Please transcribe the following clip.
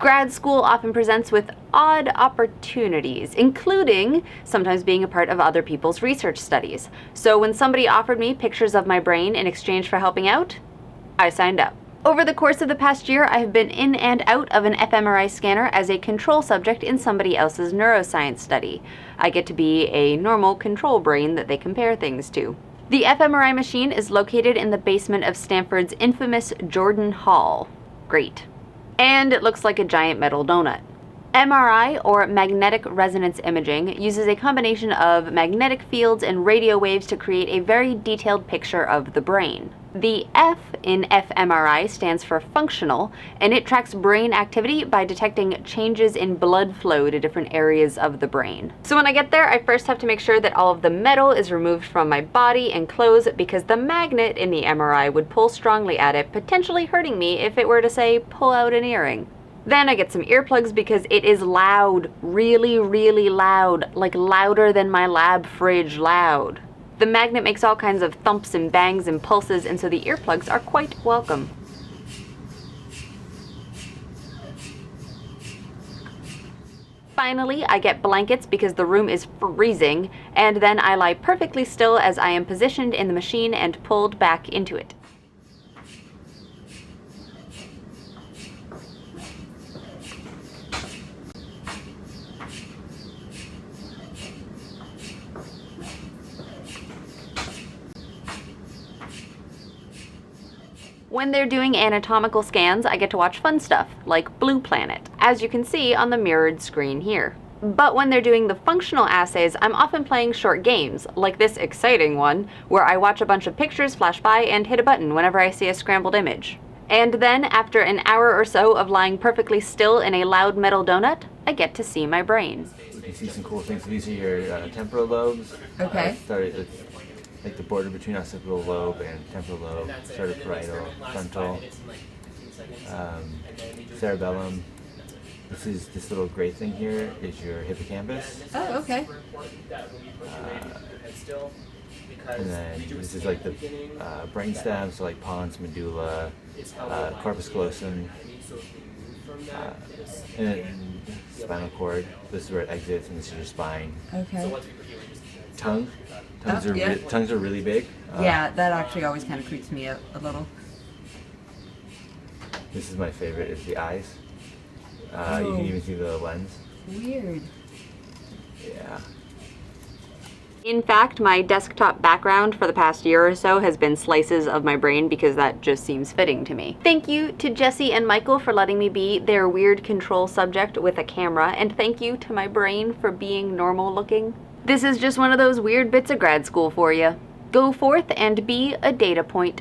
Grad school often presents with odd opportunities, including sometimes being a part of other people's research studies. So when somebody offered me pictures of my brain in exchange for helping out, I signed up. Over the course of the past year, I have been in and out of an fMRI scanner as a control subject in somebody else's neuroscience study. I get to be a normal control brain that they compare things to. The fMRI machine is located in the basement of Stanford's infamous Jordan Hall. Great. And it looks like a giant metal donut. MRI, or magnetic resonance imaging, uses a combination of magnetic fields and radio waves to create a very detailed picture of the brain. The F in fMRI stands for functional, and it tracks brain activity by detecting changes in blood flow to different areas of the brain. So when I get there, I first have to make sure that all of the metal is removed from my body and clothes, because the magnet in the MRI would pull strongly at it, potentially hurting me if it were to, say, pull out an earring. Then I get some earplugs because it is loud, really, really loud, like louder than my lab fridge loud. The magnet makes all kinds of thumps and bangs and pulses, and so the earplugs are quite welcome. Finally, I get blankets because the room is freezing, and then I lie perfectly still as I am positioned in the machine and pulled back into it. When they're doing anatomical scans, I get to watch fun stuff, like Blue Planet, as you can see on the mirrored screen here. But when they're doing the functional assays, I'm often playing short games, like this exciting one, where I watch a bunch of pictures flash by and hit a button whenever I see a scrambled image. And then, after an hour or so of lying perfectly still in a loud metal donut, I get to see my brain. You can see some cool things. These are your temporal lobes. Okay. Started with like the border between occipital lobe and temporal lobe, started parietal, frontal, cerebellum. This little gray thing here is your hippocampus. Oh, okay. And then this is like the brainstem, so like pons, medulla, corpus callosum, and then spinal cord. This is where it exits, and this is your spine. Okay. Tongues are really big. Yeah, that actually always kind of creeps me out a little. This is my favorite, is the eyes. You can even see the lens. Weird. Yeah. In fact, my desktop background for the past year or so has been slices of my brain because that just seems fitting to me. Thank you to Jesse and Michael for letting me be their weird control subject with a camera, and thank you to my brain for being normal looking. This is just one of those weird bits of grad school for you. Go forth and be a data point.